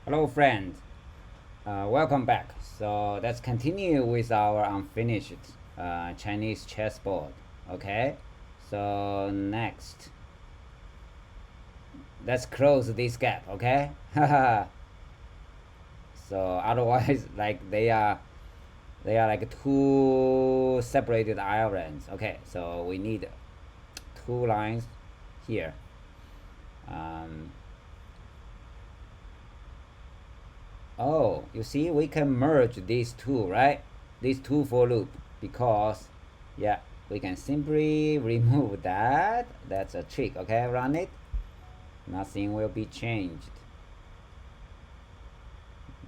Hello, friend. Welcome back. So let's continue with our unfinished Chinese chessboard. Okay. So next, let's close this gap. Okay. So otherwise, like they are like two separated islands. Okay. So we need two lines here. Um, Oh, you see, we can merge these two, right? These two for loop because, yeah, we can simply remove that. That's a trick, okay? Run it. Nothing will be changed.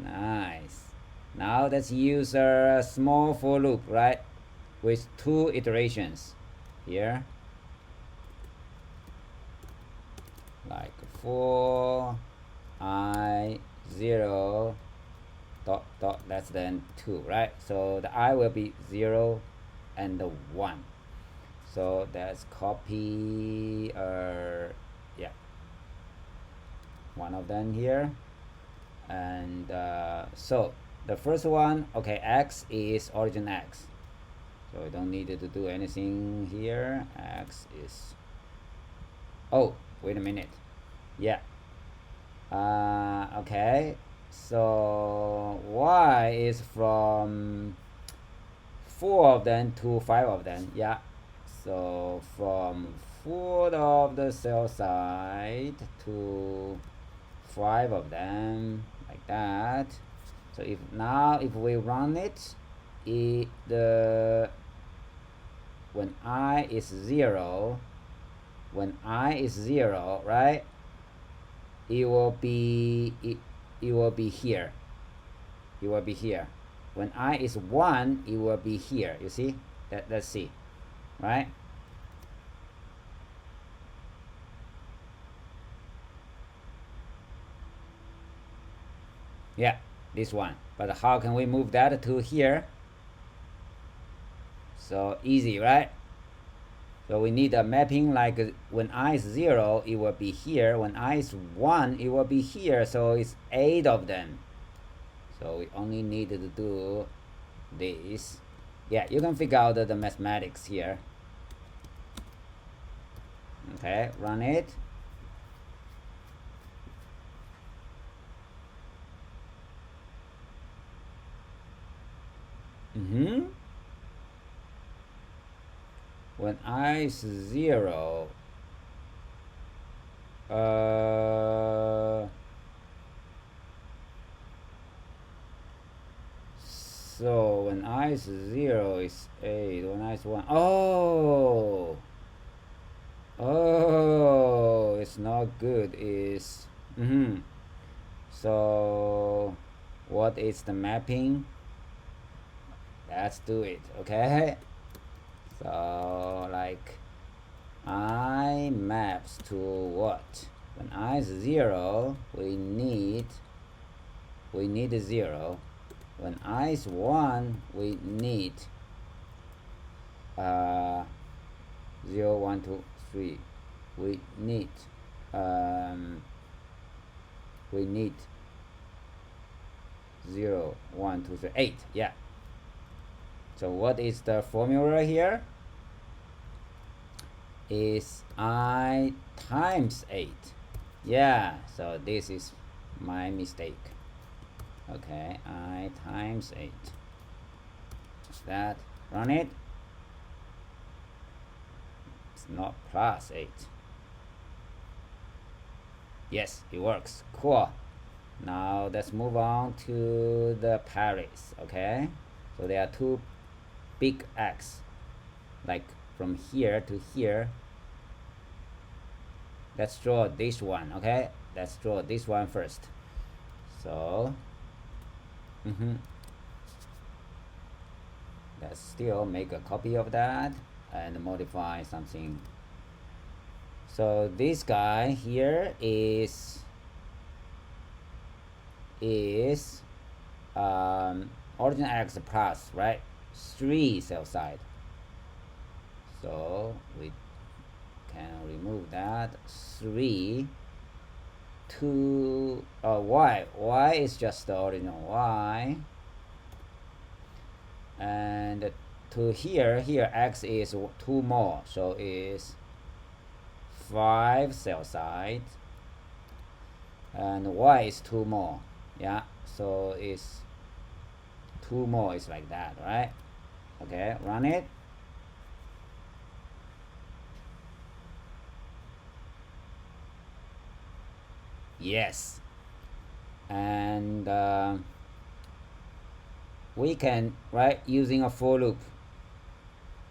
Nice. Now let's use a small for loop, right? With two iterations here. Like for I 0 dot dot less than 2, right? So the I will be 0 and the 1. So let's copy yeah, one of them here. And so the first one, okay, X is origin X. So we don't need to do anything here. X is, oh, wait a minute. Yeah. Okay. So Y is from 4 of them to 5 of them. Yeah. So from 4 of the cell side to 5 of them, like that. So if we run it, when I is 0, right? It will be here. It will be here. When I is 1, it will be here. You see? Let's see. Right? Yeah, this one. But how can we move that to here? So easy, right? So we need a mapping like when I is 0, it will be here. When I is 1, it will be here. So it's 8 of them. So we only need to do this. Yeah, you can figure out the mathematics here. Okay, run it. When I is 0, so when I is 0 is 8, when I is 1, oh, it's not good, is, so what is the mapping? Let's do it, okay? So like I maps to what? When I is 0, we need 0. When I is 1, we need 0, 1, 2, 3. We need 0, 1, 2, 3, 8. Yeah. So what is the formula here? Is I times 8. Yeah, so this is my mistake. Okay, I times 8. That, run it. It's not plus 8. Yes, it works. Cool. Now let's move on to the Paris. Okay, so there are two big X, like from here to here. Let's draw this one. Okay, let's draw this one first. So let's still make a copy of that and modify something. So this guy here is origin X plus, right? 3 cell side. So we can remove that 3 to y is just the original y, and to here x is 2 more, so is 5 cell side, and y is 2 more, yeah, so it's 2 more, is like that, right? Okay, run it. Yes, and we can, right, using a for loop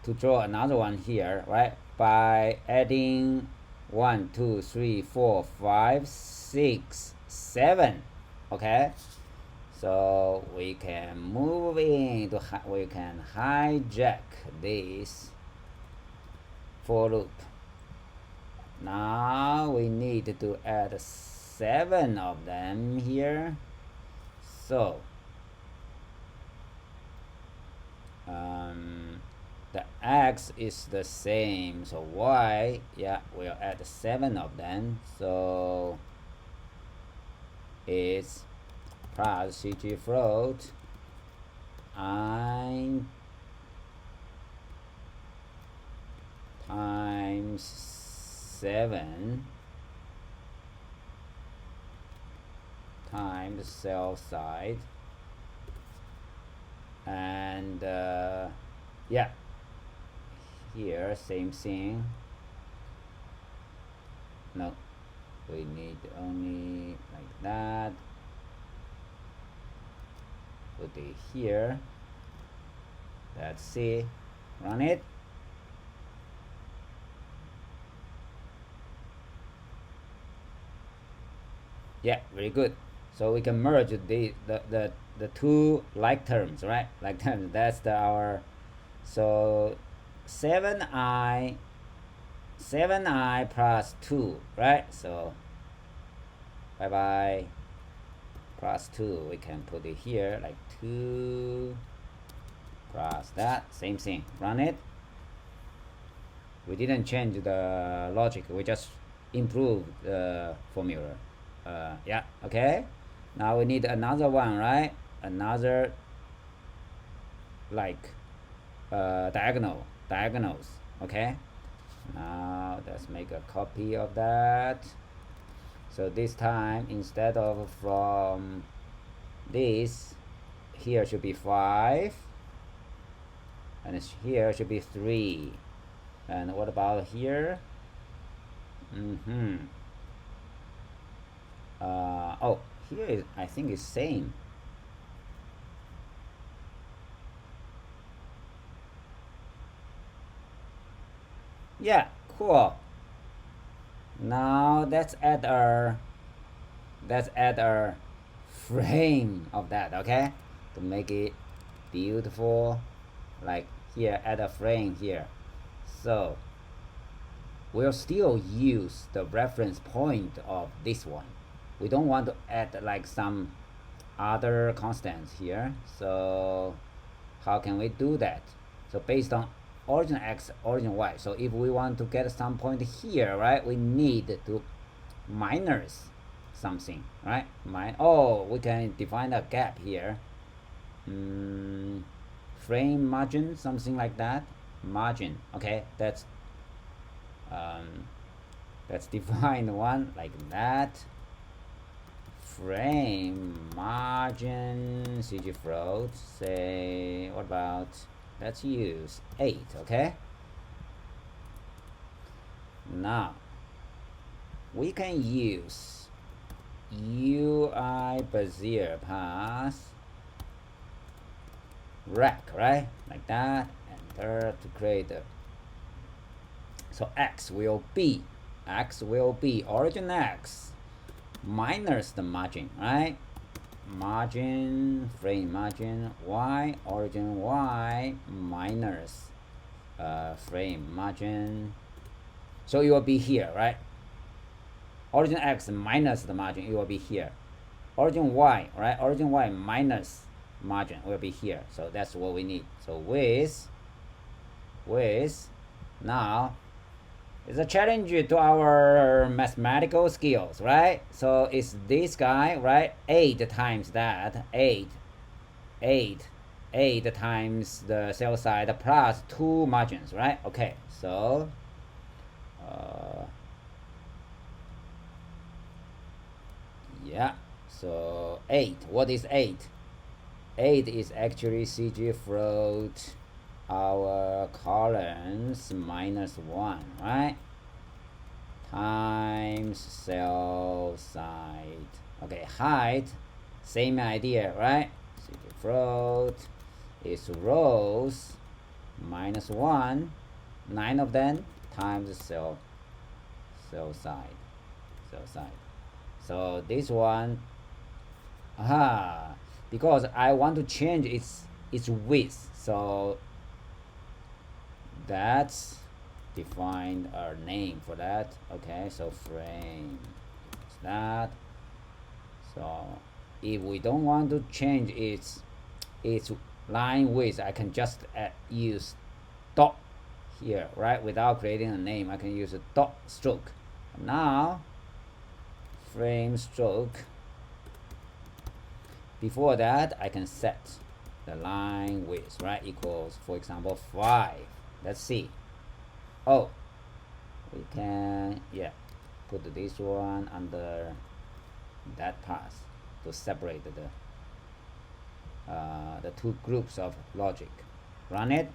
to draw another one here, right, by adding 1 2 3 4 5 6 7. Okay, so we can move in to we can hijack this for loop. Now we need to add 7 of them here, so the x is the same, so y, yeah, we'll add 7 of them, so it's plus CG float I times 7 times cell side, and yeah, here same thing. No, we need only like that. Put it here. Let's see, run it. Yeah, very good. So we can merge the two like terms, right? Like terms. That's our, so 7i plus 2, right? So bye bye plus 2, we can put it here like 2 plus that, same thing. Run it. We didn't change the logic, we just improved the formula. Yeah, okay. Now we need another one, right? Another like diagonals. Okay, now let's make a copy of that. So this time, instead of from this, here should be 5, and here should be 3. And what about here? Oh, here is, I think it's same. Yeah, cool. Now let's add our frame of that, okay, to make it beautiful. Like here, add a frame here. So we'll still use the reference point of this one. We don't want to add like some other constants here. So how can we do that? So based on origin x, origin y. So if we want to get some point here, right, we need to minus something, right? Oh, we can define a gap here. Frame margin, something like that. Margin, okay, that's define one like that. Frame margin CG float, say, what about, let's use 8, okay? Now we can use UI Bezier path rack, right, like that. Enter to create the, so x will be origin x minus the margin, right? Margin, frame margin, y, origin y minus frame margin. So it will be here, right? Origin x minus the margin, it will be here. Origin y, right? Origin y minus margin will be here. So that's what we need. So with now It's a challenge to our mathematical skills, right? So it's this guy, right? 8 times that, 8 times the cell side plus 2 margins, right? Okay, so yeah, so 8. What is 8? 8 is actually CG float our columns minus 1, right? Times cell side. Okay, height, same idea, right? CG float is rows minus 1, 9 of them times cell side. So this one, because I want to change its width, so that's defined our name for that. Okay, so frame is that. So if we don't want to change its line width, I can just use dot here, right? Without creating a name, I can use a dot stroke. Now frame stroke, before that I can set the line width, right, equals, for example, 5. Let's see. Oh, we can, yeah, put this one under that path to separate the two groups of logic. Run it.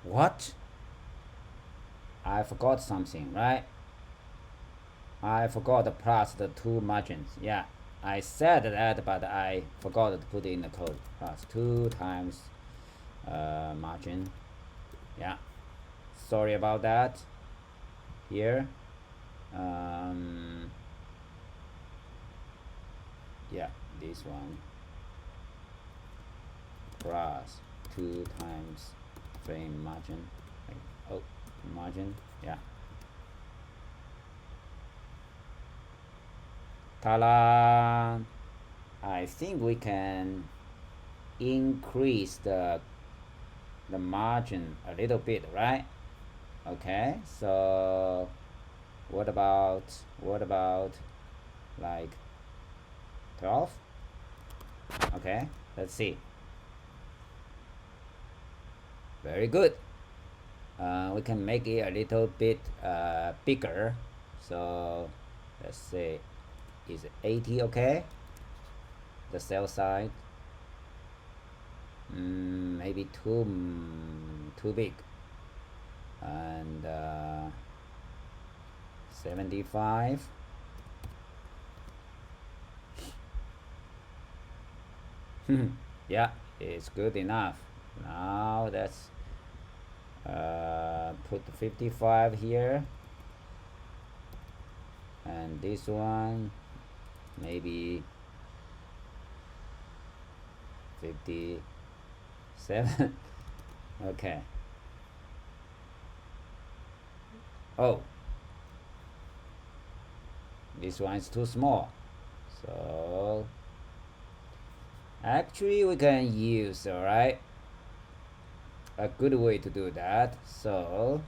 What? I forgot something, right? I forgot to plus the 2 margins. Yeah, I said that, but I forgot to put it in the code. Plus 2 times margin. Yeah, sorry about that. Here, yeah, this one plus 2 times frame margin. Oh, margin. Yeah. Ta-da! I think we can increase the margin a little bit, right? Okay, so what about like 12? Okay, let's see. Very good. We can make it a little bit bigger. So let's say is 80, okay? The cell side, maybe too big, and 75. Yeah, it's good enough. Now let's put 55 here, and this one maybe 57. Okay. Oh, this one is too small, so actually we can use, all right, a good way to do that. So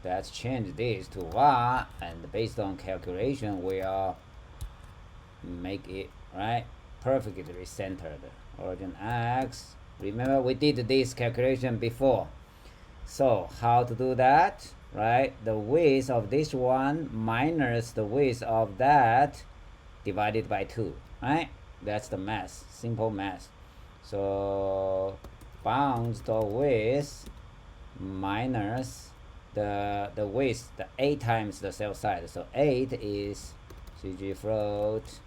let's change this to 1, and based on calculation we'll make it, right, perfectly centered. Origin X, remember we did this calculation before. So how to do that, right? The width of this one minus the width of that divided by 2, right? That's the math, simple math. So bounds the width minus the width, the 8 times the cell size. So 8 is CG float,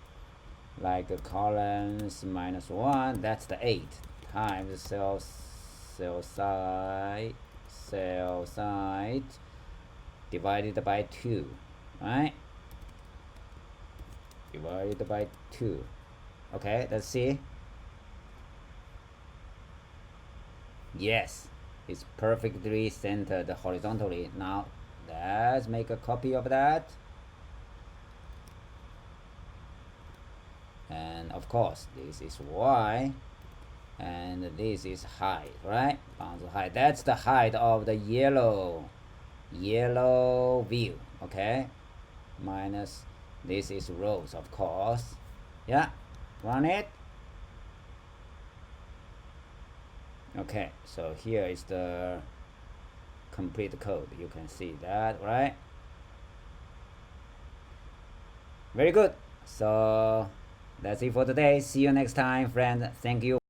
like the columns minus 1, that's the 8 times cell side divided by 2, right? Divided by 2. Okay, let's see. Yes, it's perfectly centered horizontally. Now let's make a copy of that and of course this is y, and this is height, right? Boundary height, that's the height of the yellow view. Okay, minus this is rows, of course. Yeah, run it. Okay, so here is the complete code. You can see that, right? Very good. So that's it for today. See you next time, friend. Thank you